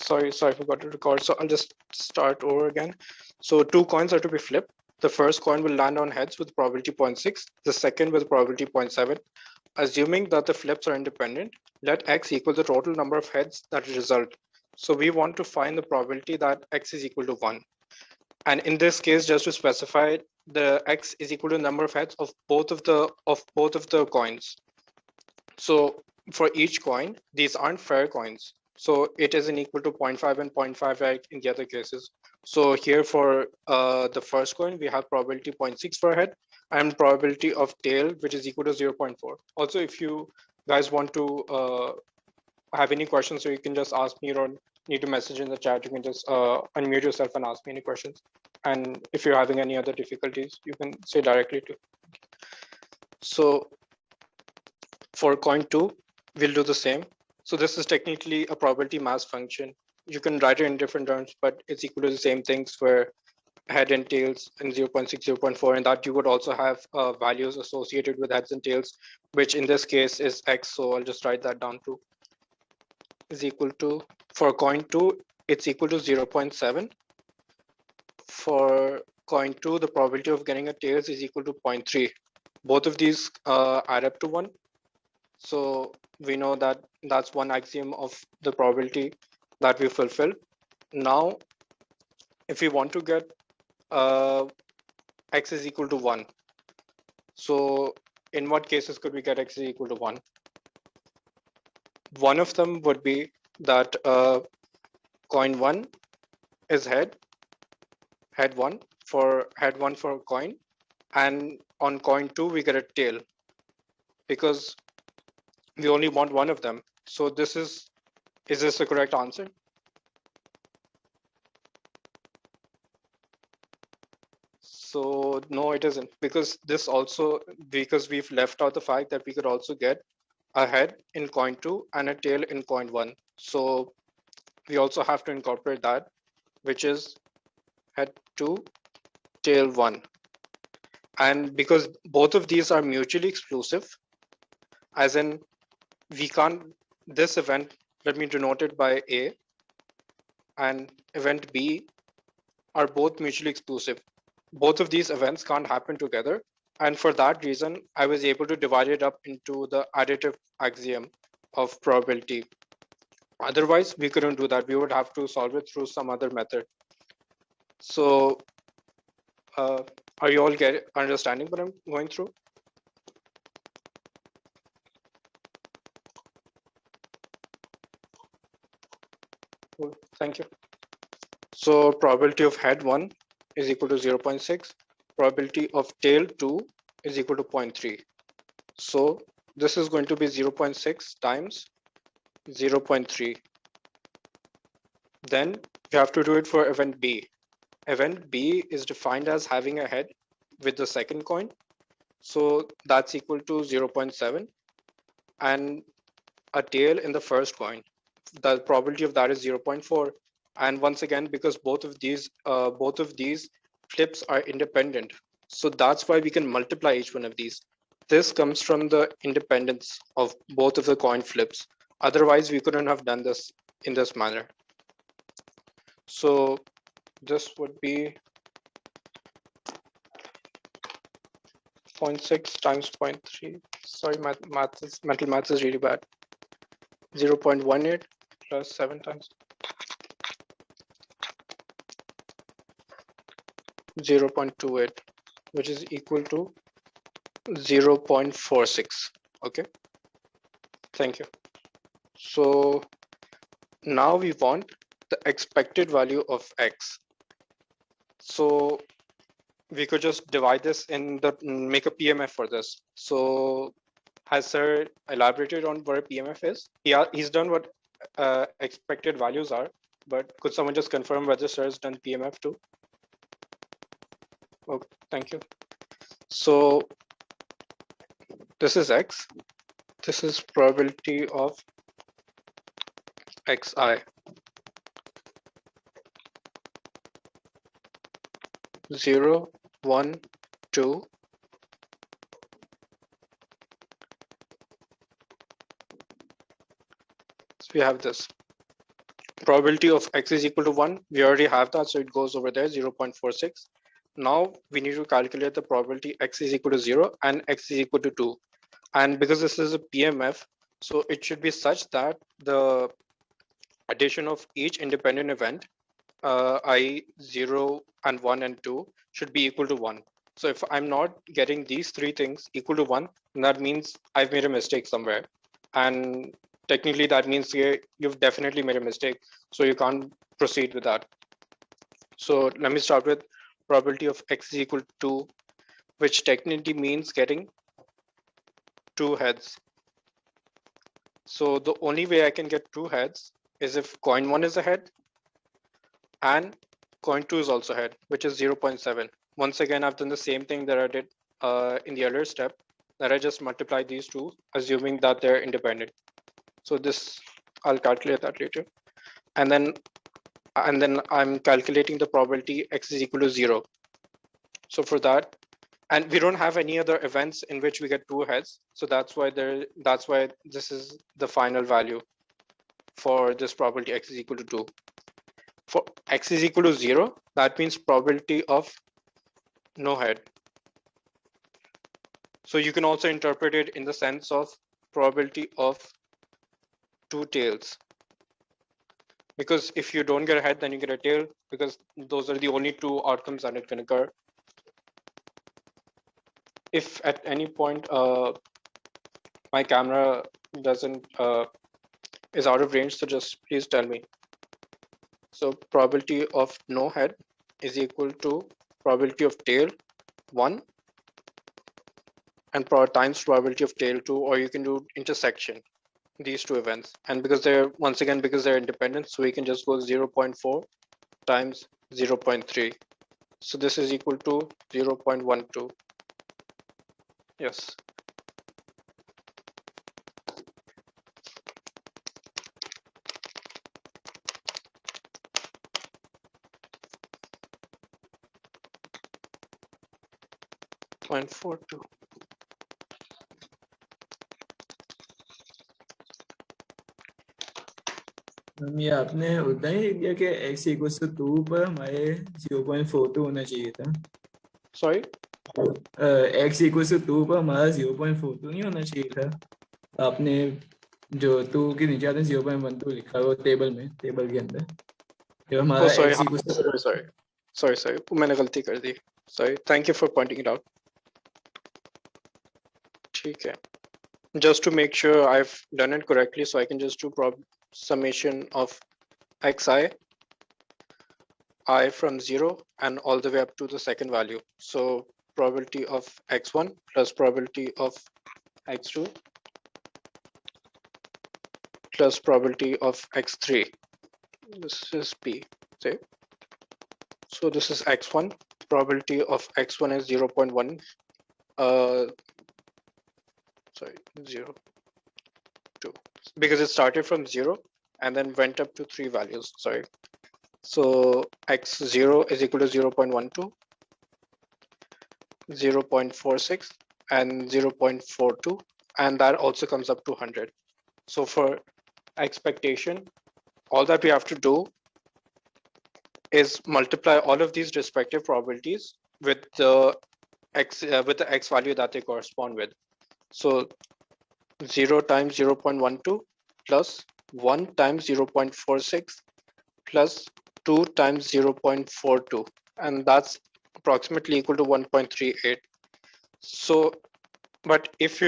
Sorry, I forgot to record. So I'll just start over again. So two coins are to be flipped. The first coin will land on heads with probability 0.6, the second with probability 0.7. Assuming that the flips are independent, let x equal the total number of heads that result. So we want to find the probability that x is equal to 1. And in this case, just to specify, the x is equal to the number of heads of both of the coins. So for each coin, these aren't fair coins. So it isn't equal to 0.5 and 0.5 like in the other cases. So here for the first coin, we have probability 0.6 for head and probability of tail, which is equal to 0.4. Also, if you guys want to have any questions, so you can just ask me or need to message in the chat. You can just unmute yourself and ask me any questions. And if you're having any other difficulties, you can say directly to. So for coin 2, we'll do the same. So this is technically a probability mass function. You can write it in different terms, but it's equal to the same things for head and tails in 0.6, 0.4, and that you would also have values associated with heads and tails, which in this case is x. So I'll just write that down too. Is equal to, for coin 2, it's equal to 0.7. For coin 2, the probability of getting a tails is equal to 0.3. Both of these add up to 1. So we know that that's one axiom of the probability that we fulfill. Now, if we want to get x is equal to 1, so in what cases could we get x is equal to 1? One of them would be that coin 1 is head 1 for coin, and on coin 2 we get a tail because we only want one of them. So this is this the correct answer? So no, it isn't, because we've left out the fact that we could also get a head in coin 2 and a tail in coin 1. So we also have to incorporate that, which is head 2, tail 1. And because both of these are mutually exclusive, as in we can't, this event, let me denote it by A, and event B are both mutually exclusive. Both of these events can't happen together. And for that reason, I was able to divide it up into the additive axiom of probability. Otherwise, we couldn't do that. We would have to solve it through some other method. So are you all understanding what I'm going through? Cool. Thank you. So probability of head 1 is equal to 0.6. Probability of tail 2 is equal to 0.3. So this is going to be 0.6 times 0.3. Then you have to do it for event B. Event B is defined as having a head with the second coin. So that's equal to 0.7, and a tail in the first coin. The probability of that is 0.4. And once again, because both of these flips are independent, so that's why we can multiply each one of these. This comes from the independence of both of the coin flips. Otherwise, we couldn't have done this in this manner. So this would be 0.6 times 0.3. Sorry, mental math is really bad. 0.18 plus 7 times 0.28, which is equal to 0.46. Okay, thank you. So now we want the expected value of x. So we could just divide this in make a PMF for this. So has sir elaborated on what a PMF is? He's done what expected values are, but could someone just confirm whether sir has done PMF too? Okay, thank you. So this is x. This is probability of xi. 0, 1, 2. So we have this. probability of x is equal to 1, we already have that, so it goes over there, 0.46. Now we need to calculate the probability x is equal to 0 and x is equal to 2. And because this is a PMF, so it should be such that the addition of each independent event, I 0 and 1 and 2, should be equal to 1. So if I'm not getting these three things equal to 1, that means I've made a mistake somewhere. And technically that means you've definitely made a mistake, so you can't proceed with that. So let me start with probability of x is equal to 2, which technically means getting 2 heads. So the only way I can get 2 heads is if coin 1 is a head and coin 2 is also head, which is 0.7. Once again, I've done the same thing that I did in the earlier step, that I just multiplied these two, assuming that they're independent. So this, I'll calculate that later. And then I'm calculating the probability x is equal to 0. So for that, and we don't have any other events in which we get 2 heads. So that's why this is the final value for this probability x is equal to 2. For x is equal to 0, that means probability of no head. So you can also interpret it in the sense of probability of 2 tails. Because if you don't get a head, then you get a tail, because those are the only 2 outcomes that it can occur. If at any point my camera doesn't is out of range, so just please tell me. So probability of no head is equal to probability of tail 1 and times probability of tail 2, or you can do intersection these two events. And because they're, once again, because they're independent, so we can just go 0.4 times 0.3. So this is equal to 0.12. Yes. .42. ये आपने उतना ही लिख दिया कि x equals to 2 पर हमारे 0.42 होना चाहिए था. Sorry? x इक्वल्स टू 2 पर हमारा 0.42 नहीं होना चाहिए था. आपने जो 2 के नीचे आपने 0.12 लिखा है वो टेबल के अंदर, जो हमारा sorry. x equals Sorry. मैंने गलती कर दी. Sorry. Thank you for pointing it out. ठीक है. Just to make sure I've done it correctly, so I can just do summation of xi, I from 0 and all the way up to the second value. So probability of x1 plus probability of x2 plus probability of x3. This is p. Okay. So this is x1. Probability of x1 is 0.1. Sorry, 0, 2. Because it started from 0 and then went up to 3 values. Sorry. So x0 is equal to 0.12, 0.46, and 0.42, and that also comes up to 100. So for expectation, all that we have to do is multiply all of these respective probabilities with the x value that they correspond with. So 0 times 0.12 plus 1 times 0.46 plus 2 times 0.42, and that's approximately equal to 1.38. So, but if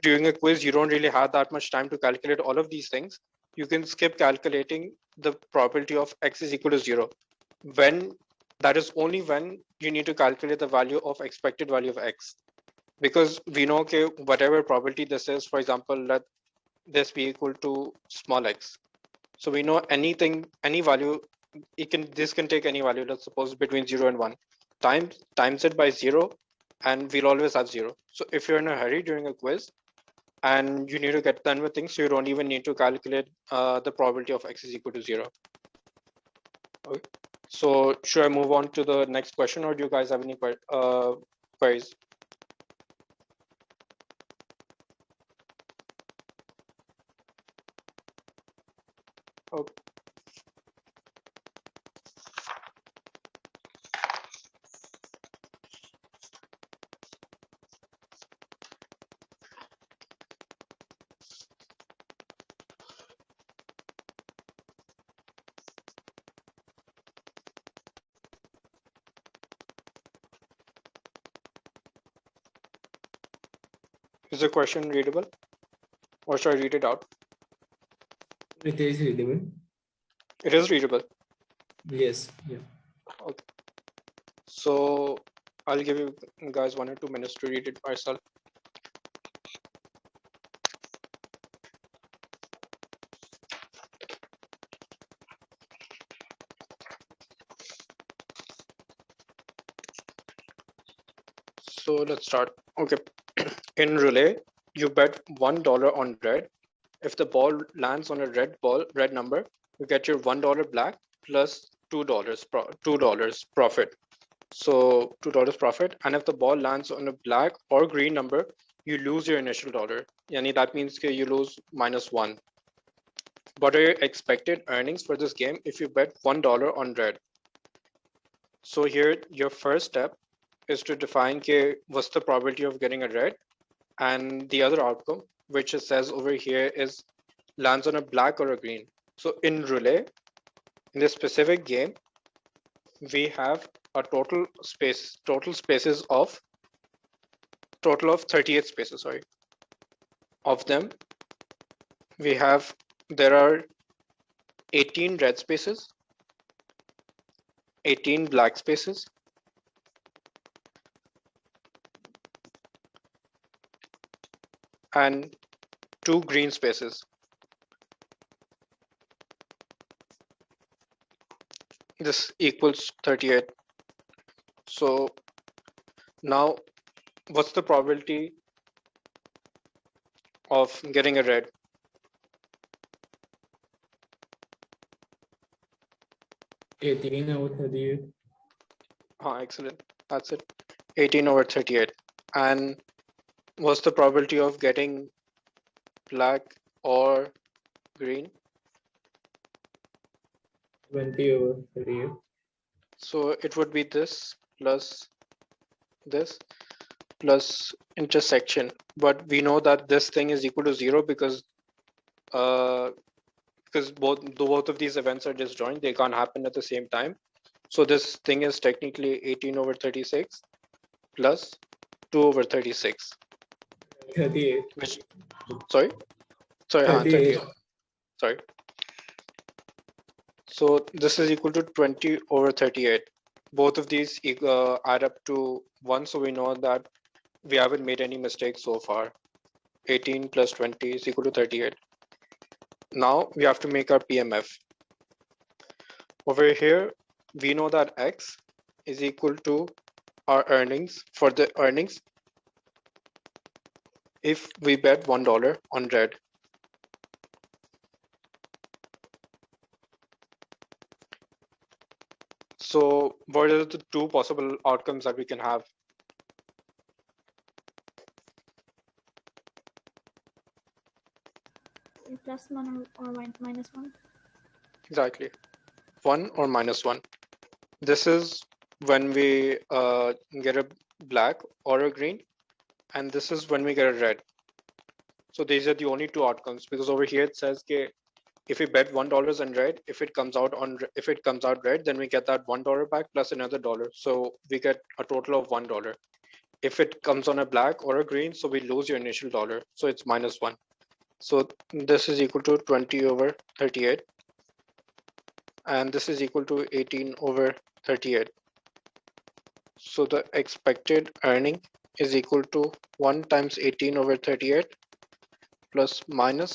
during a quiz you don't really have that much time to calculate all of these things, you can skip calculating the probability of x is equal to 0. When that is only when you need to calculate the value of expected value of x, because we know, okay, whatever probability this is, for example, let this be equal to small x. So we know any value, this can take any value, let's suppose between 0 and 1, times it by 0, and we'll always have 0. So if you're in a hurry during a quiz and you need to get done with things, so you don't even need to calculate the probability of x is equal to 0. Okay. So should I move on to the next question, or do you guys have any queries? Okay. Is the question readable? Or should I read it out? It is readable. It is readable. Yes. Yeah. Okay. So I'll give you guys 1 or 2 minutes to read it myself. So let's start. Okay. In relay, you bet $1 on red. If the ball lands on a red number, you get your $1 black plus $2 profit. So $2 profit. And if the ball lands on a black or green number, you lose your initial dollar. Yani that means you lose -1. What are your expected earnings for this game if you bet $1 on red? So here, your first step is to define what's the probability of getting a red, and the other outcome, which it says over here, is lands on a black or a green. So in relay, in this specific game, we have a total of 38 spaces. Sorry, of them, there are 18 red spaces, 18 black spaces, and 2 green spaces. This equals 38. So now, what's the probability of getting a red? $18/38. Excellent. That's it. 18/38. And what's the probability of getting black or green? 20/38. So it would be this plus intersection. But we know that this thing is equal to 0 because both of these events are disjoint. They can't happen at the same time. So this thing is technically 18/36 plus 2/36. 38. Which sorry 38. 38. Sorry. So this is equal to 20/38. Both of these add up to 1, so we know that we haven't made any mistakes so far. 18 plus 20 is equal to 38. Now we have to make our PMF. Over here, we know that X is equal to our earnings for the earnings if we bet $1 on red. So what are the 2 possible outcomes that we can have? +1 or -1. Exactly. 1 or -1. This is when we get a black or a green, and this is when we get a red. So these are the only 2 outcomes, because over here it says if we bet $1 on red, if it comes out red, then we get that $1 back plus another dollar. So we get a total of $1. If it comes on a black or a green, so we lose your initial dollar. So it's -1. So this is equal to 20/38, and this is equal to 18/38. So the expected earning is equal to 1 times 18/38 plus minus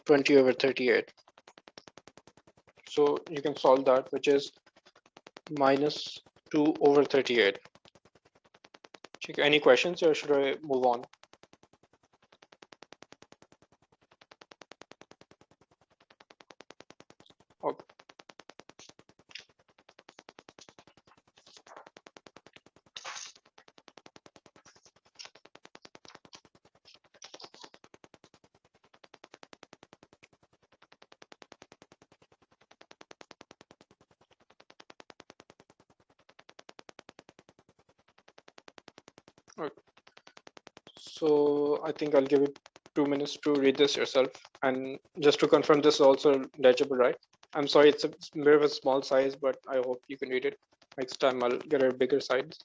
20/38. So you can solve that, which is minus 2/38. Any questions, or should I move on? Okay. Okay. So I think I'll give it 2 minutes to read this yourself. And just to confirm, this is also legible, right? I'm sorry, it's a bit of a small size, but I hope you can read it. Next time I'll get a bigger size.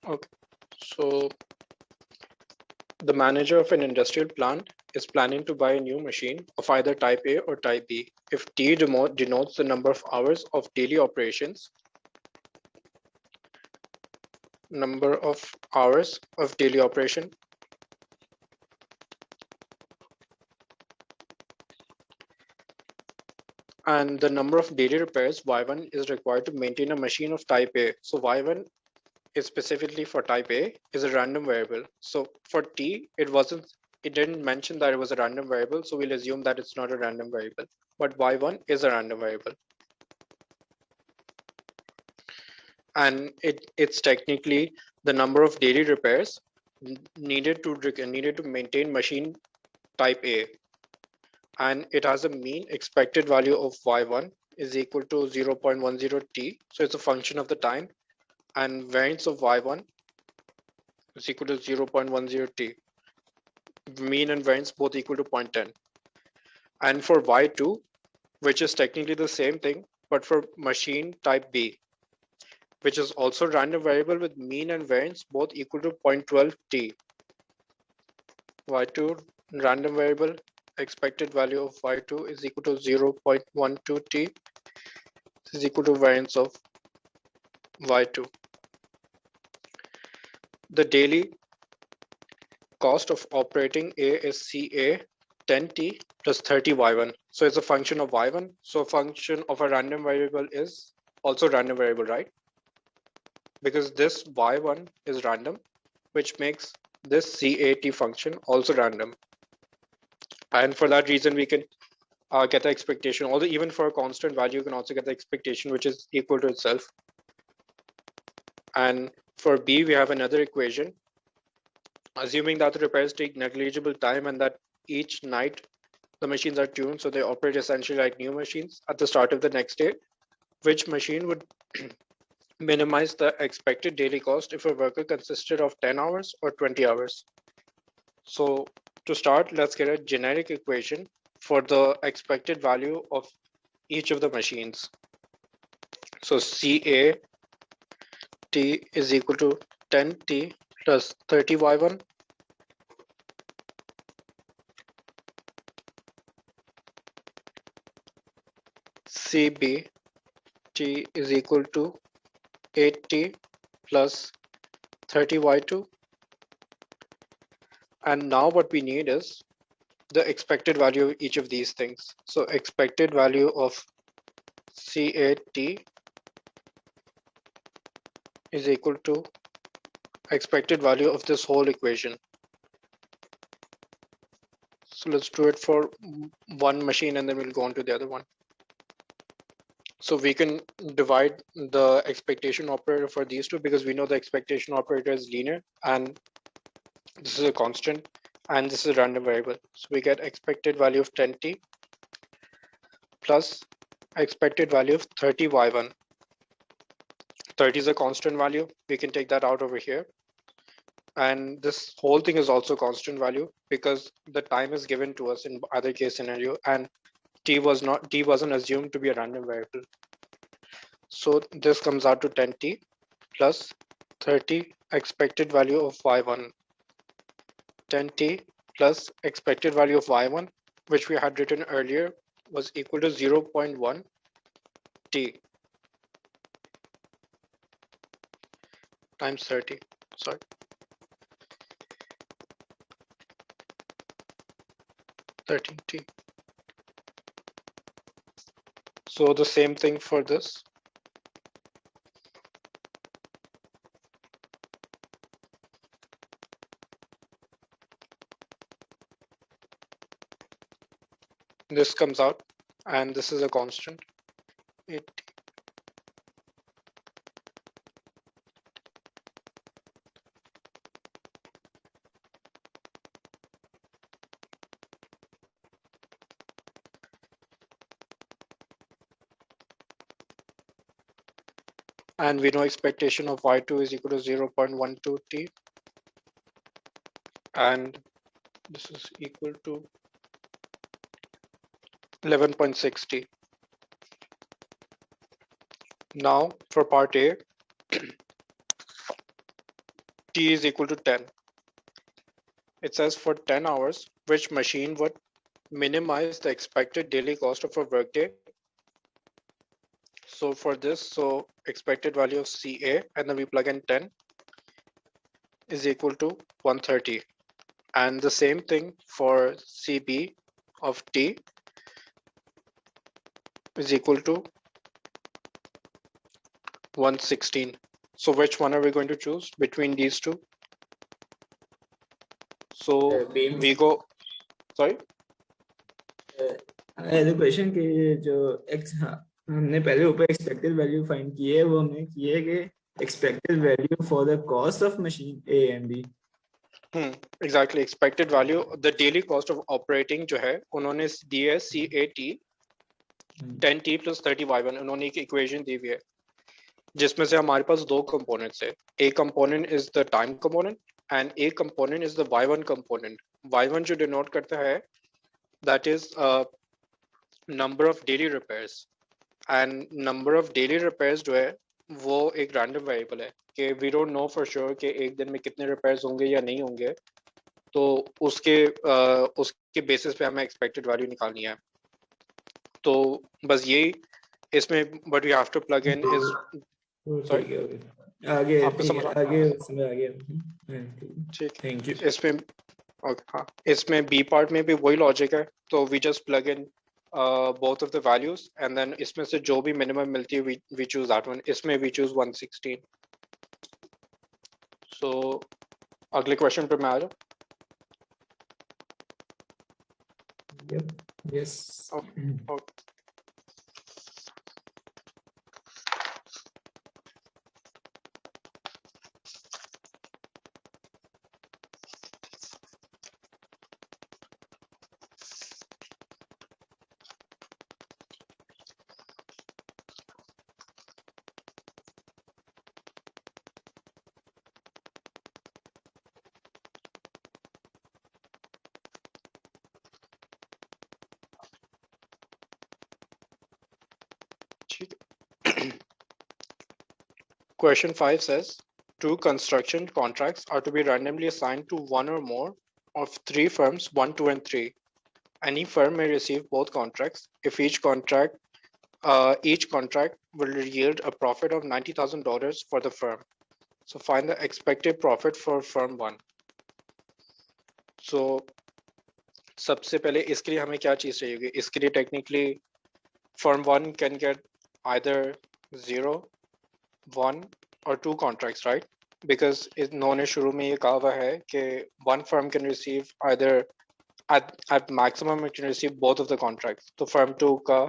Okay, so the manager of an industrial plant is planning to buy a new machine of either type A or type B. If T denotes the number of hours of daily operations, number of hours of daily operation, and the number of daily repairs Y1 is required to maintain a machine of type A. So Y1 is specifically for type A is a random variable. So for T, it didn't mention that it was a random variable, so we'll assume that it's not a random variable. But Y1 is a random variable. And it's technically the number of daily repairs needed to maintain machine type A, and it has a mean expected value of y1 is equal to 0.10 t, so it's a function of the time, and variance of y1 is equal to 0.10 t, mean and variance both equal to 0.10. And for y2, which is technically the same thing but for machine type B, which is also random variable with mean and variance both equal to 0.12 t. y2 random variable, expected value of y2 is equal to 0.12 t, is equal to variance of y2. The daily cost of operating A is CA 10t plus 30 y1. So it's a function of y1. So a function of a random variable is also random variable, right? Because this y1 is random, which makes this CAT function also random. And for that reason, we can get the expectation, although even for a constant value, you can also get the expectation which is equal to itself. And for B, we have another equation. Assuming that the repairs take negligible time and that each night the machines are tuned, so they operate essentially like new machines at the start of the next day, which machine would minimize the expected daily cost if a worker consisted of 10 hours or 20 hours. So to start, let's get a generic equation for the expected value of each of the machines. So CA T is equal to 10T plus 30Y1 CB T is equal to 8T plus 30Y2. And now what we need is the expected value of each of these things. So expected value of CAT is equal to expected value of this whole equation. So let's do it for one machine and then we'll go on to the other one. So we can divide the expectation operator for these two because we know the expectation operator is linear and this is a constant and this is a random variable. So we get expected value of 10t plus expected value of 30y1. 30 is a constant value. We can take that out over here. And this whole thing is also constant value because the time is given to us in either case scenario, and t wasn't assumed to be a random variable. So this comes out to 10t plus 30 expected value of y1. 10t plus expected value of y1, which we had written earlier, was equal to 0.1 t times 30. Sorry. T. So the same thing for this. This comes out and this is a constant. And we know expectation of y2 is equal to 0.12 t, and this is equal to 11.6 t. Now for part A, T is equal to 10. It says for 10 hours, which machine would minimize the expected daily cost of a workday? So for this, so expected value of CA, and then we plug in 10 is equal to 130. And the same thing for CB of T is equal to 116. So which one are we going to choose between these two? So beams. we go, sorry? The question कि जो x हाँ हमने पहले ऊपर expected value find की है वो हमने की है कि expected value for the cost of machine A and B. Exactly, expected value, the daily cost of operating जो है उन्होंने दी है CAT 10T plus 30Y1, उन्होंने एक इक्वेशन दी हुई है जिसमें से हमारे पास दो कंपोनेंट्स है. A component is the time component and A component is the Y1 component. Y1 जो डिनोट करता है that is number of daily repairs, and number of daily repairs जो है वो एक रैंडम वेरिएबल है कि we don't know for sure कि एक दिन में कितने रिपेयर्स होंगे या नहीं होंगे, तो उसके बेसिस पे हमें एक्सपेक्टेड वैल्यू निकालनी है. तो बस यही इसमें but we have to plug in is ठीक है आगे आपको समझ आगे समझ आ गया. ठीक है. Thank you. इसमें हाँ, इसमें बी पार्ट में भी वही लॉजिक है, तो we just plug in both of the values and then इसमें से जो भी minimum मिलती है we choose that one. इसमें we choose 116. So अगले क्वेश्चन पे मैं आ जाऊँ. Yes. Okay. Question 5 says, two construction contracts are to be randomly assigned to one or more of three firms, 1, 2, and 3. Any firm may receive both contracts if each contract will yield a profit of $90,000 for the firm. So find the expected profit for firm 1. So सबसे पहले इसके लिए हमें क्या चीज़ चाहिए? इसके लिए technically firm 1 can get either 0, 1 or 2 contracts, right? Because इन्होंने शुरू में ये कहा हुआ है कि one firm can receive either at maximum it can receive both of the contracts. तो firm 2 का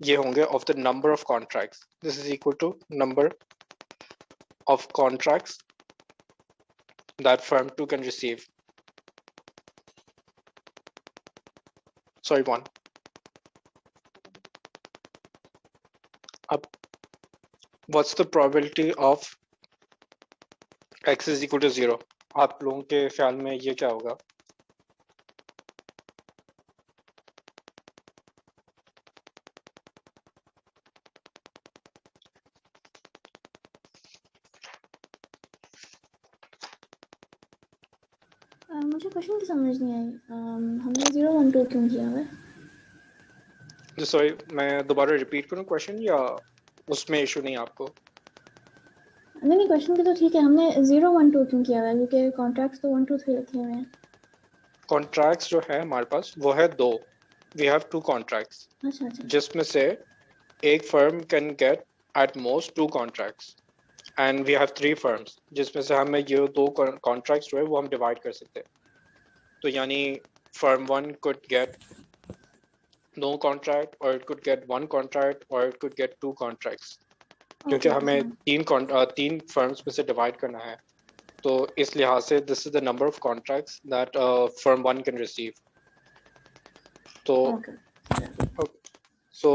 ये होंगे of the number of contracts. This is equal to number of contracts that firm 2 can receive. Sorry, 1. Up. What's the probability of x is equal to 0? आप लोगों के ख्याल में ये क्या होगा? मुझे क्वेश्चन की समझ नहीं आई. हमने 0 1 2 क्यों किया है? सॉरी, मैं दोबारा रिपीट करूं क्वेश्चन या उसमें इशू नहीं आपको? नहीं क्वेश्चन की तो ठीक है. हमने 0 1 2 क्यों किया है? क्योंकि कॉन्ट्रैक्ट्स तो 1 2 3 लिखे हुए हैं. कॉन्ट्रैक्ट्स जो है हमारे पास वो है 2. We have 2 contracts. अच्छा. जिसमें से एक firm can get at most 2 contracts and we have 3 firms जिसमें से हमें ये 2 कॉन्ट्रैक्ट्स जो है वो हम डिवाइड कर सकते हैं. तो यानी firm 1 could get no contract or it could get 1 contract or it could get 2 contracts. क्योंकि हमें 3 firms में से divide करना है, तो इस लिहाज से this is the number of contracts that firm 1 can receive. तो so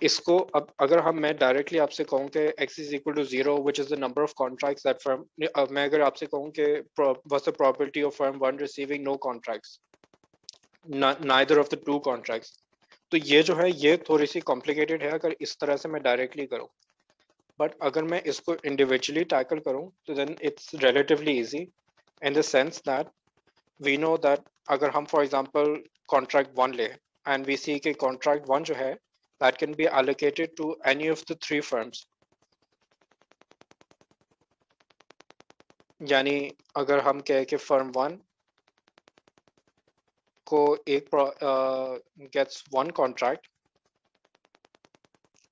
इसको अब अगर मैं डायरेक्टली आपसे कहूँ कि x is equal to 0 which is the number of contracts that firm, मैं अगर आपसे कहूँ कि what's the probability of firm 1 receiving no contracts, neither of the 2 contracts, तो ये जो है ये थोड़ी सी कॉम्प्लिकेटेड है अगर इस तरह से मैं डायरेक्टली करूँ. बट अगर मैं इसको इंडिविजुअली टैकल करूं तो then it's relatively easy in the sense that we know that अगर हम फॉर एग्जांपल कॉन्ट्रैक्ट 1 ले एंड वी सी के कॉन्ट्रैक्ट 1 जो है that can be allocated to any of the 3 firms, यानी अगर हम कहें कि फर्म 1 को एक गेट्स 1 कॉन्ट्रैक्ट,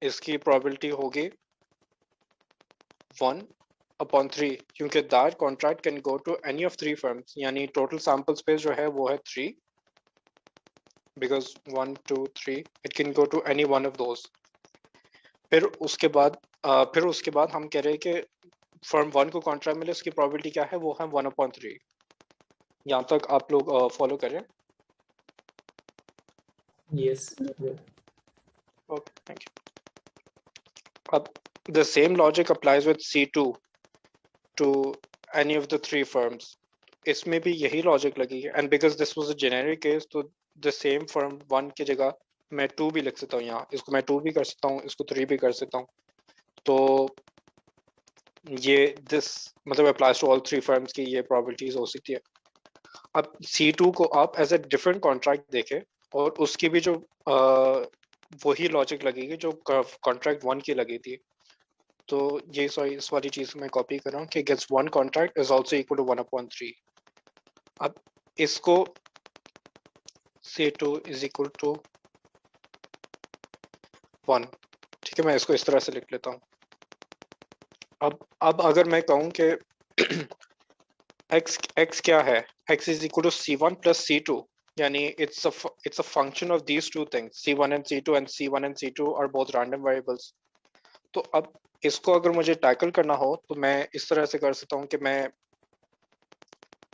इसकी प्रोबेबिलिटी होगी 1/3 क्योंकि that contract can go to any of 3 firms, यानी टोटल सैंपल स्पेस जो है वो है 3 because 1 2 3 it can go to any one of those. फिर उसके बाद हम कह रहे हैं कि फर्म 1 को कॉन्ट्रैक्ट मिले, उसकी प्रोबेबिलिटी क्या है, वो है 1/3। यहाँ तक आप लोग फॉलो करें? Yes. Okay, thank you. अब the same logic applies with C2 to any of the 3 firms. इसमें भी यही लॉजिक लगी है and because this was a generic case तो द सेम फर्म 1 की जगह मैं 2 भी लिख सकता हूँ, यहाँ इसको मैं 2 भी कर सकता हूँ, इसको 3 भी कर सकता हूँ। तो ये दिस मतलब अप्लाइज टू ऑल 3 फर्म्स की ये प्रोबेबिलिटीज हो सकती है। अब C2 को आप एज ए डिफरेंट कॉन्ट्रैक्ट देखें और उसकी भी जो वही लॉजिक लगेगी जो कॉन्ट्रैक्ट 1 की लगी थी। तो ये सॉरी इस वाली चीज मैं कॉपी कर रहा हूँ कि gets 1 contract is also equal to 1/3। अब इसको C2 इज इक्वल टू 1, ठीक है, मैं इसको इस तरह से लिख लेता हूँ। अब अगर मैं कहूँ कि x क्या है, x is equal to C1 plus C2, यानी it's a function of these two things C1 and C2 and C1 and C2 are both random variables. तो अब इसको अगर मुझे टैकल करना हो तो मैं इस तरह से कर सकता हूँ कि मैं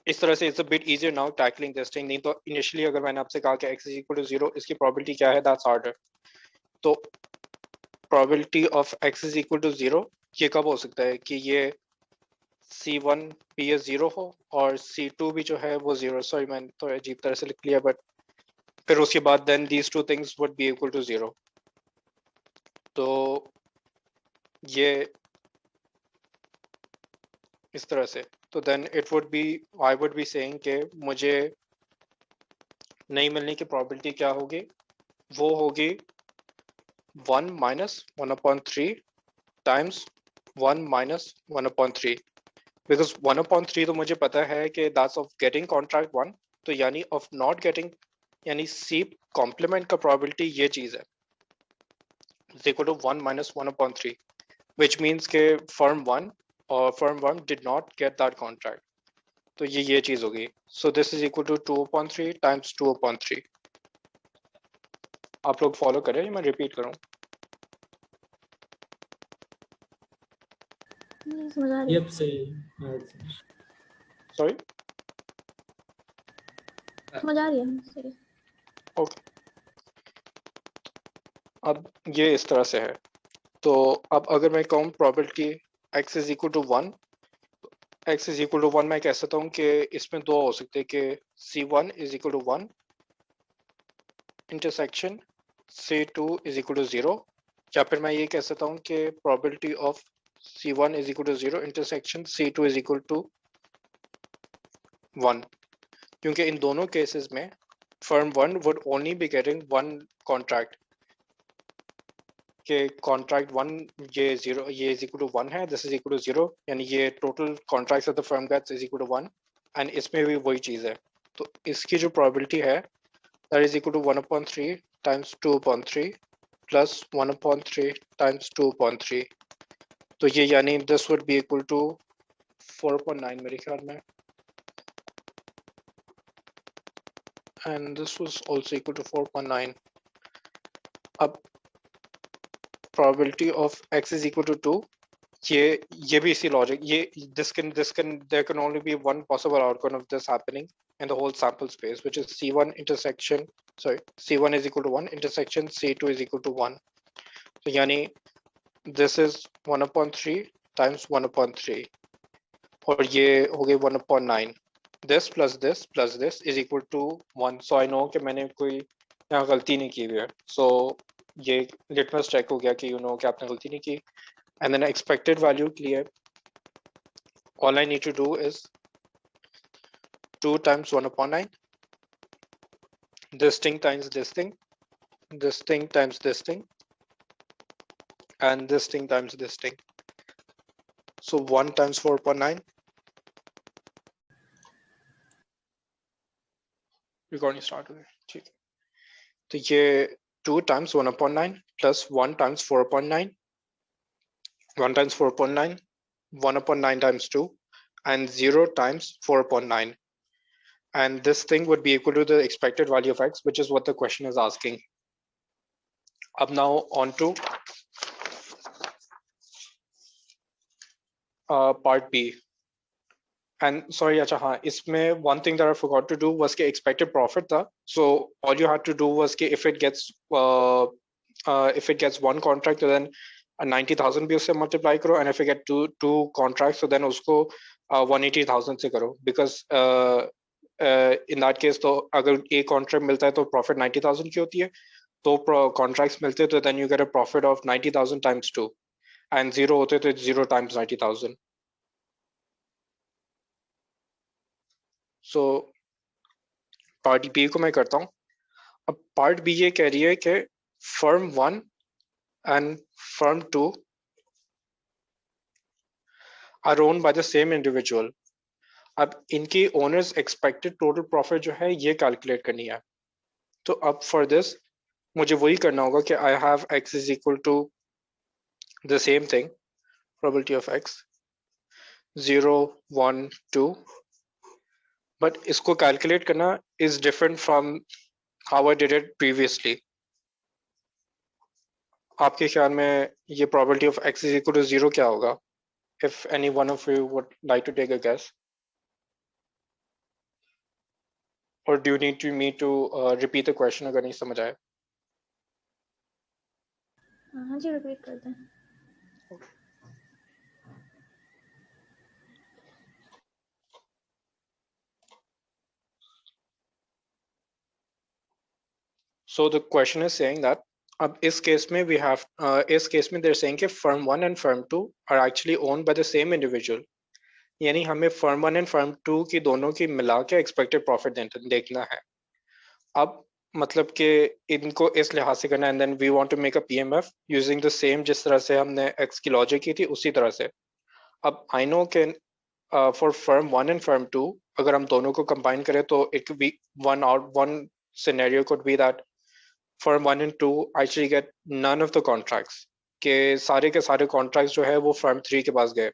इस तरह से it's a bit easier now tackling this thing. नहीं तो इनिशियली अगर मैंने आपसे कहा कि x इज इक्वल टू 0 इसकी प्रोबेबिलिटी क्या है, दैट्स हार्डर। तो probability of x is equal to 0 ये कब हो सकता है कि ये C1 भी ये 0 हो और C2 भी जो है वो 0, सॉरी मैंने तो अजीब तरह से लिख लिया, बट फिर उसके बाद then these two things would be equal to 0। तो ये इस तरह से, तो then it would be I would be saying कि मुझे नहीं मिलने की प्रोबेबिलिटी क्या होगी, वो होगी 1 माइनस 1/3 टाइम्स 1 माइनस 1/3, बिकॉज 1/3 तो मुझे पता है कि दैट्स ऑफ गेटिंग कॉन्ट्रैक्ट 1, तो यानी ऑफ नॉट गेटिंग, यानी C कॉम्प्लीमेंट का प्रोबेबिलिटी ये चीज है is equal to 1 minus 1/3, which means के फर्म 1 और firm 1 did not get that contract, तो ये चीज होगी। So this is equal to 2/3 times 2/3। आप लोग फॉलो करें, मैं रिपीट करूं? नहीं समझ आ रही है। Yep, सही। सॉरी, समझ आ रही है सही। ओके। अब ये इस तरह से है। तो अब अगर मैं कहूँ probability x is equal to 1, x is equal to 1 मैं कह सकता हूँ कि इसमें दो हो सकते हैं कि C1 is equal to 1 intersection C2 is equal to 0, या फिर मैं ये कह सकता हूँ कि probability of C1 is equal to 0 intersection C2 is equal to 1, क्योंकि इन दोनों केसेस में firm 1 would only be getting 1 contract, के कॉन्ट्रैक्ट 1 ये 0 ये इज इक्वल टू 1 है, दिस इज इक्वल टू 0, यानी ये total contracts of the firm gets is equal to 1, and इसमें भी वही चीज है। तो इसकी जो प्रोबेबिलिटी है that is equal to 1/3 times 2/3 plus 1/3 times 2/3, तो ये यानी this would be equal to 4.9 मेरे ख्याल में, and this was also equal to 4.9। अब probability of x is equal to 2, ये भी इसी लॉजिक, ये this can there can only be one possible outcome of this happening in the whole sample space, which is C1 intersection, sorry, C1 is equal to 1 intersection C2 is equal to 1, so yani this is 1/3 times 1/3 और ये हो गई 1/9, this plus this is equal to 1, so I know कि मैंने कोई यहाँ गलती नहीं की हुई है, so ये लिटमस चेक हो गया कि you know कि आपने गलती नहीं की। and then expected value के लिए all I need to do is 2 times 1 upon 9, this thing times this thing times this thing, and this thing times this thing. So 1 times 4 upon 9. Recording start हो गया, ठीक है. तो ये 2 times 1 upon 9 plus 1 times 4 upon 9, 1 times 4 upon 9, 1 upon 9 times 2, and 0 times 4 upon 9. And this thing would be equal to the expected value of x, which is what the question is asking. Up now on to part B. And sorry, acha, हाँ, इसमें one thing that I forgot to do was के expected profit था. So all you had to do was के if it gets one contract, तो then 90,000 भी उससे multiply करो, and if you get two contracts, so then उसको 180,000 से करो, because in that case तो अगर एक contract मिलता है तो profit 90,000 की होती है, तो contracts मिलते हैं तो then you get a profit of 90,000 times 2, and 0 होते तो 0 times 90,000. So पार्ट बी को मैं करता हूँ. अब पार्ट बी ये कह रही है कि firm 1 and firm 2 are owned by the same individual. अब इनकी ओनर्स एक्सपेक्टेड टोटल प्रॉफिट जो है ये कैलकुलेट करनी है. तो अब फॉर दिस मुझे वही करना होगा कि I have X is equal to the same thing, probability of X 0 1 2, but इसको कैलकुलेट करना is different from how I did it previously. आपके ख्याल में ये probability of x is equal to 0 क्या होगा? If any one of you would like to take a guess, or do you need me to repeat the question अगर नहीं समझ आए? हाँ जी, रिपीट कर दें. So the question is saying that अब इस केस में we have इस केस में they're saying कि firm 1 and firm 2 are actually owned by the same individual. यानी हमें firm 1 and firm 2 की दोनों की मिला के expected profit देखना है. अब मतलब कि इनको इस लिहाज से करना है, and then we want to make a PMF using the same जिस तरह से हमने x की लॉजिक की थी उसी तरह से. अब I know कि for firm 1 and firm 2 अगर हम दोनों को combine करें तो it could be one scenario could be that firm 1 and 2 actually get none of the contracts, के सारे contracts जो है वो firm 3 के पास गए.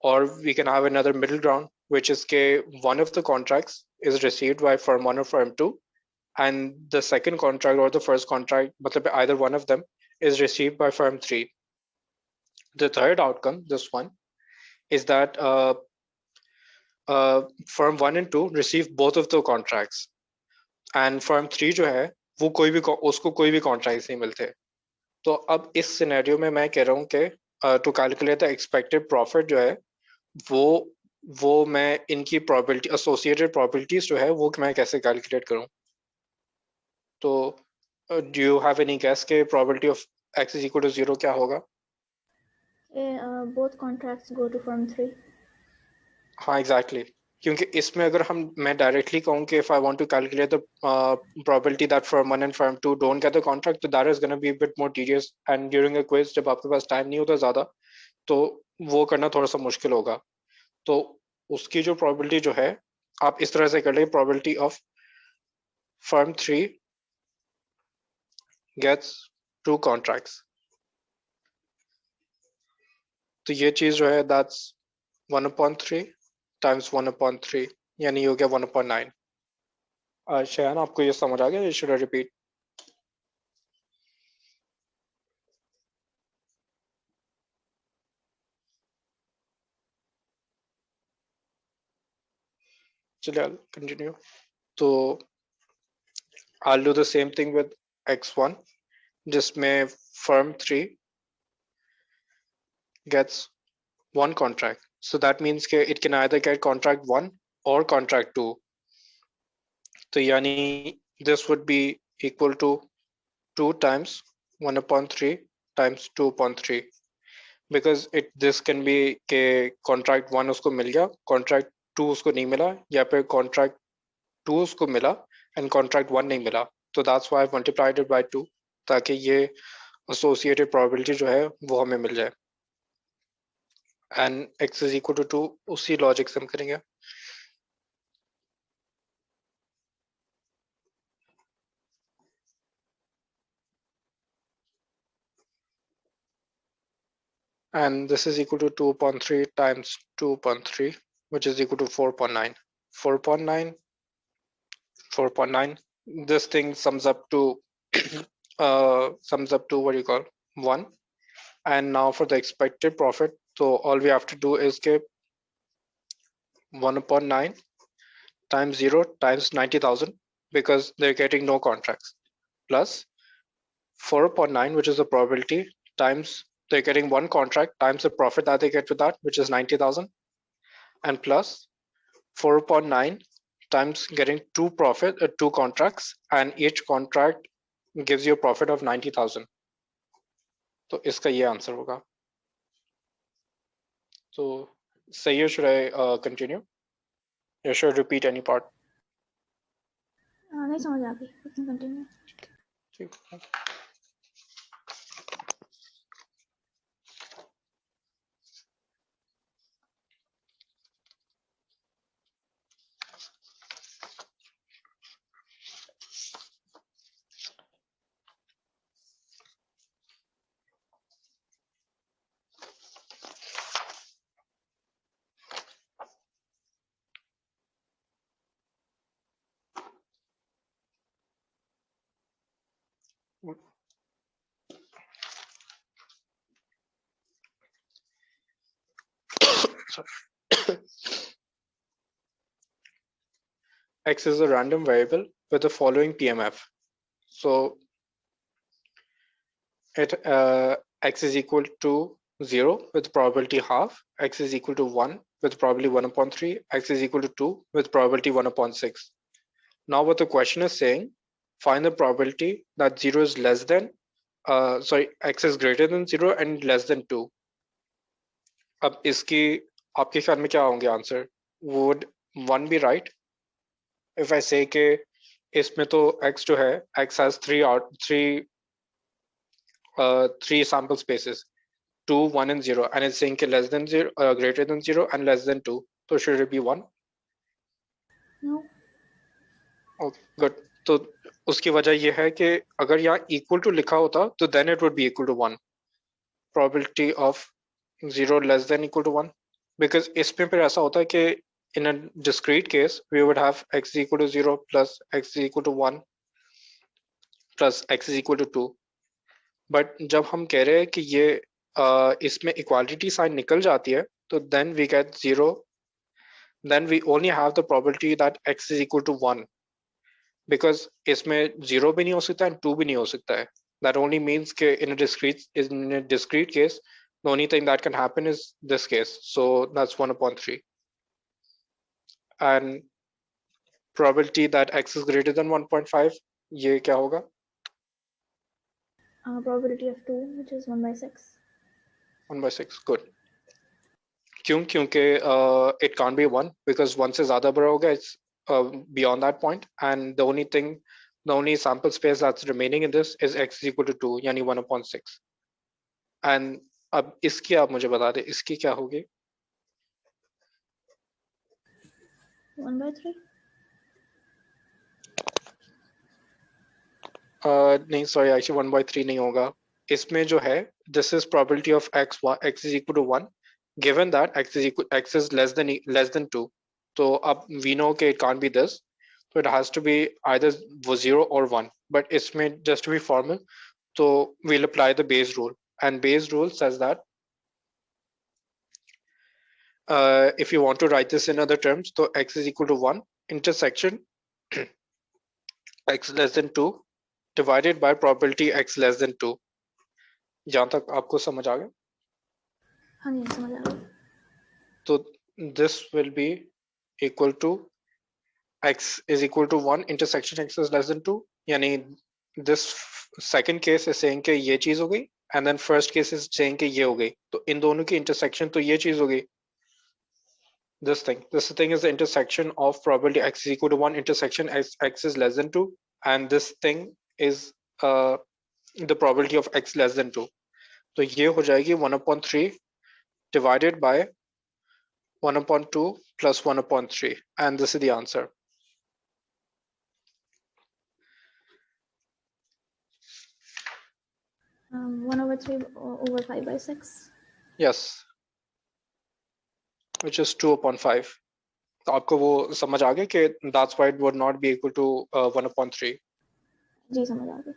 Or we can have another middle ground, which is के one of the contracts is received by firm 1 or firm 2, and the second contract or the first contract, मतलब either one of them, is received by firm 3. The third outcome, this one, is that firm 1 and 2 receive both of the contracts, and firm 3 जो है वो उसको कोई भी contracts नहीं मिलते. तो अब इस सिनेरियो में मैं कह रहा हूँ कि to calculate the expected profit जो है वो मैं इनकी प्रोबेबिलिटी एसोसिएटेड प्रोबेबिलिटीज जो है वो मैं कैसे कैलकुलेट करूँ. तो do you have any guess के probability of x is equal to 0 क्या होगा? Both contracts go to firm 3. हाँ एग्जैक्टली, क्योंकि इसमें अगर मैं डायरेक्टली कहूँ कि if I want to calculate the probability that firm 1 and firm 2 don't get the contract, तो that is gonna be a bit more tedious, and during a quiz जब आपके पास टाइम नहीं होता ज्यादा तो वो करना थोड़ा सा मुश्किल होगा. तो उसकी जो प्रोबेबिलिटी जो है आप इस तरह से कर ले, probability of firm 3 gets 2 contracts. तो ये चीज जो है दैट्स 1/3 टाइम्स 1/3, यानी हो गया 1/9. शयान आपको ये समझ आ गया? ये शुड रिपीट? चलिए कंटिन्यू. तो I'll do the same thing with x1, जिसमें firm 3 gets one contract. So that means कि it can either get contract 1 or contract 2. तो यानी this would be equal to 2 times 1/3 times 2/3, because this can be के contract 1 उसको मिल गया, contract 2 उसको नहीं मिला, या फिर contract 2 उसको मिला and contract 1 नहीं मिला. So that's why I've multiplied it by 2 ताकि ये associated probability जो है वो हमें मिल जाए. And x is equal to 2 उसी logic से हम करेंगे. And this is equal to 2.3 times 2.3, which is equal to 4.9. 4.9, 4.9. This thing sums up to what you call 1. And now for the expected profit, so all we have to do is get 1/9 times 0 times 90,000 because they're getting no contracts, plus 4/9, which is the probability, times they're getting one contract times the profit that they get with that, which is 90,000, and plus 4/9 times getting two contracts, and each contract gives you a profit of 90,000. तो इसका ये answer होगा. So सही है, should I continue? You should repeat any part. नहीं समझ आ गई, you can continue. ठीक. X is a random variable with the following PMF. So x is equal to 0 with probability half, x is equal to 1 with probability 1/3, x is equal to 2 with probability 1/6. Now what the question is saying, find the probability that 0 is less than, x is greater than 0 and less than 2. अब इसकी आपके ख्याल में क्या होंगे answer? Would 1 be right? If I say के इसमें तो x जो है, x has three sample spaces, 2, 1 and 0, and it's saying less than 0, greater than 0 and less than 2. So should it be 1? No. Okay, good. तो उसकी वजह ये है कि अगर यहाँ equal to लिखा होता तो then it would be equal to 1. Probability of 0 less than equal to 1. Because इसमें फिर ऐसा होता है कि in a discrete case we would have x is equal to 0 plus x is equal to 1 plus x is equal to 2. But जब हम कह रहे हैं कि ये इसमें equality sign निकल जाती है तो then we get 0, then we only have the probability that x is equal to 1, because इसमें 0 भी नहीं हो सकता and 2 भी नहीं हो सकता है. That only means कि in a discrete case the only thing that can happen is this case, so that's 1/3. And probability that x is greater than 1.5, ये क्या होगा? Probability of 2, which is 1/6. 1/6, good. क्योंकि it can't be 1 because 1 से ज़्यादा बड़ा होगा, it's beyond that point, and the only sample space that's remaining in this is x is equal to 2, यानी 1/6. And अब इसकी आप मुझे बता दें इसकी क्या होगी? 1/3. नहीं, sorry, actually 1/3 नहीं होगा. इसमें जो है, this is probability of x is equal to 1, given that x is less than 2. So we know that it can't be this, so it has to be either 0 or 1. But इसमें just to be formal, so we'll apply the Bayes rule, and Bayes rule says that if you want to write this in other terms, so x is equal to 1 intersection x less than 2 divided by probability x less than 2. जहाँ तक आपको समझ आ गया? हाँ जी, समझ आ गया. So this will be equal to x is equal to 1 intersection x is less than 2, यानी this second case is saying कि ये चीज हो गई, and then first case is saying कि ये हो गई, तो इन दोनों की intersection तो ये चीज हो गई. This thing is the intersection of probability x is equal to 1 intersection x is less than 2, and this thing is the probability of x less than 2. तो ये हो जाएगी 1/3 divided by 1/2 plus 1/3, and this is the answer. Um, 1/3 over 5/6. Yes, which is 2/5. तो आपको वो समझ आ गया कि that's why it would not be equal to 1/3. जी समझ आ गई.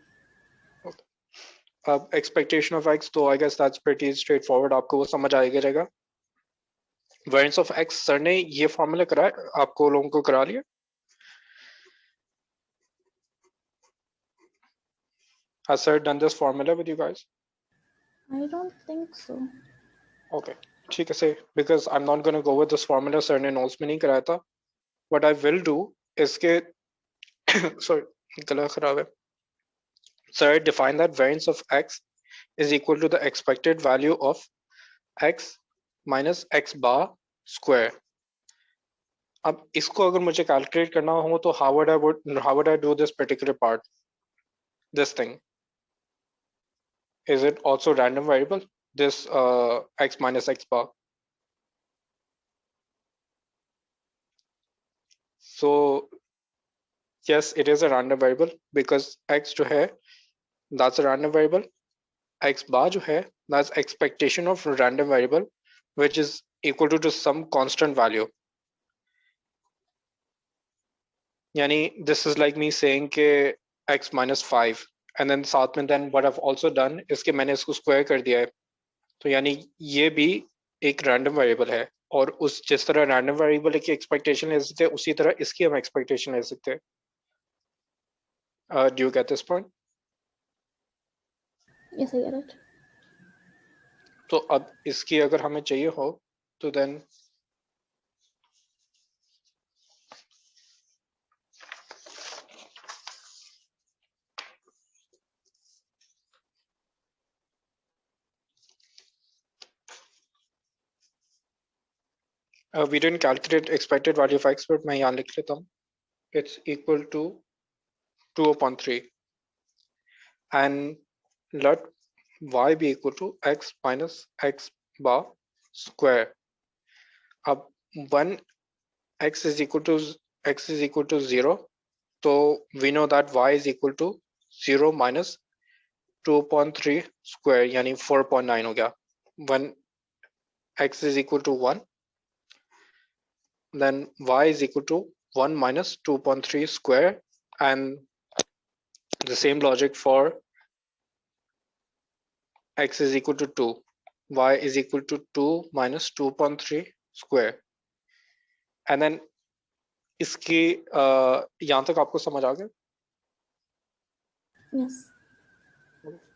Expectation of x, तो I guess that's pretty straightforward. आपको वो समझ आएगा रहेगा. Variance of x, सर ने ये फॉर्मूला कराया, आपको लोगों को करा लिया? Has sir done this formula with you guys? I don't think so. Okay, ठीक है से, because I'm not going to go with this formula. Sir ने notes में नहीं कराया था. What I will do is के sorry, गला खराब है. Sir, define that variance of x is equal to the expected value of x minus x bar square. अब इसको अगर मुझे calculate करना हो तो how would I do this particular part? This thing. Is it also random variable? This x minus x bar. So yes, it is a random variable because x जो है, that's a random variable. X bar जो है, that's expectation of random variable, which is equal to some constant value. Yani this is like me saying के x minus 5, and then साथ में then what I've also done is कि मैंने इसको square कर दिया है. तो यानी ये भी एक random variable है, और उस जिस तरह random variable की expectation ले सकते हैं, उसी तरह इसकी हम expectation ले सकते हैं. Do you get this point? Yes, I get it. तो अब इसकी अगर हमें चाहिए हो तो then we didn't calculate expected value of x, but मैं यहाँ लिख लेता हूँ. It's equal to 2/3, and let y be equal to x minus x bar square. अब when x is equal to 0, so we know that y is equal to 0 minus 2/3 square, यानी 4.9 हो गया. When x is equal to 1, then y is equal to 1 minus 2/3 square, and the same logic for x is equal to 2. Y is equal to 2 minus 2/3 square. And then इसकी यहाँ तक आपको समझ आ गया? Yes.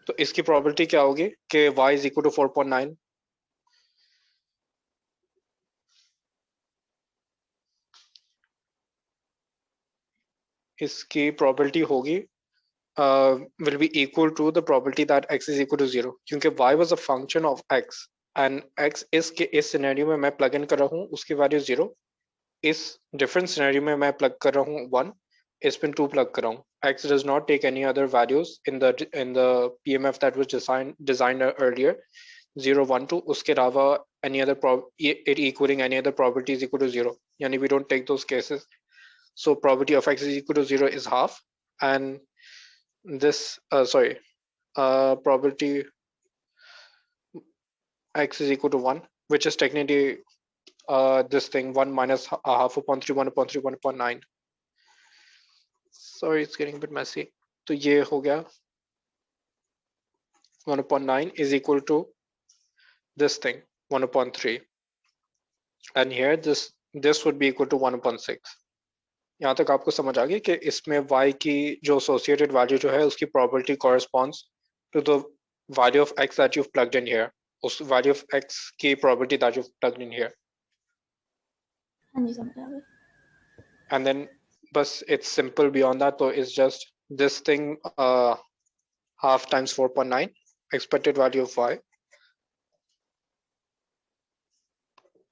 तो इसकी probability क्या होगी कि y is equal to 4.9? इसकी probability होगी will be equal to the probability that x is equal to 0, क्योंकि y was a function of x, and x इस scenario में मैं plug in कर रहा हूँ, उसकी value 0. इस different scenario में मैं plug कर रहा हूँ 1, इसमें 2 plug कर रहा हूँ. X does not take any other values in the PMF that was designed earlier, 0, 1, 2. उसके अलावा any other it equaling any other probability is equal to 0. यानी we don't take those cases. So probability of x is equal to 0 is half, and this probability x is equal to 1, which is technically this thing 1 minus half upon 3, 1/3, 1/9. Sorry, it's getting a bit messy. तो ये हो गया 1/9 is equal to this thing 1/3, and here this would be equal to 1/6. यहाँ तक आपको समझ आ गई कि इसमें y की जो associated value जो है उसकी probability corresponds to the value of x that you've plugged in here. उस value of x की probability that you've plugged in here. हाँ जी समझ आ गई. And then बस it's simple beyond that, so it's just this thing half times 4.9, expected value of y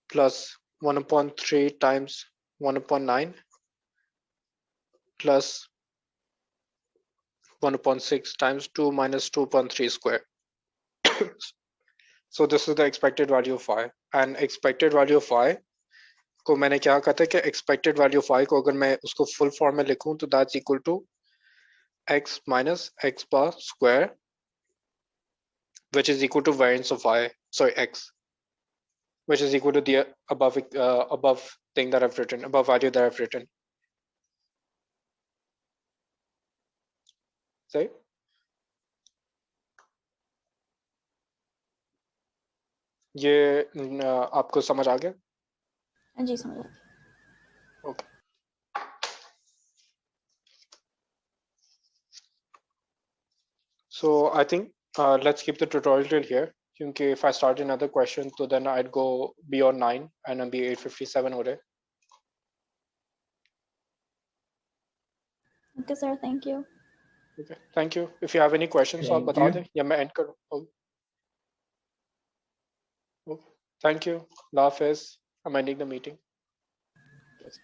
plus 1/3 times 1/9 plus 1/6 times 2 minus 2/3 square. So this is the expected value of y, and expected value of y को मैंने क्या कहता है कि expected value of y को अगर मैं उसको full form में लिखूं तो that's equal to x minus x bar square, which is equal to variance of y, sorry, x, which is equal to the above thing that I've written, above value that I've written. सही? ये आपको समझ आ गया? हाँ जी समझ आ गया। Okay. So I think let's keep the tutorial till here. क्योंकि if I start another question, so then I'd go beyond 9 and I'll be 8:57 हो रहे. Okay sir, thank you. Okay, thank you. If you have any questions, आप Thank बता you. दें या मैं end करूँ. Okay. Thank you. Allah Hafiz. I'm ending the meeting. Yes.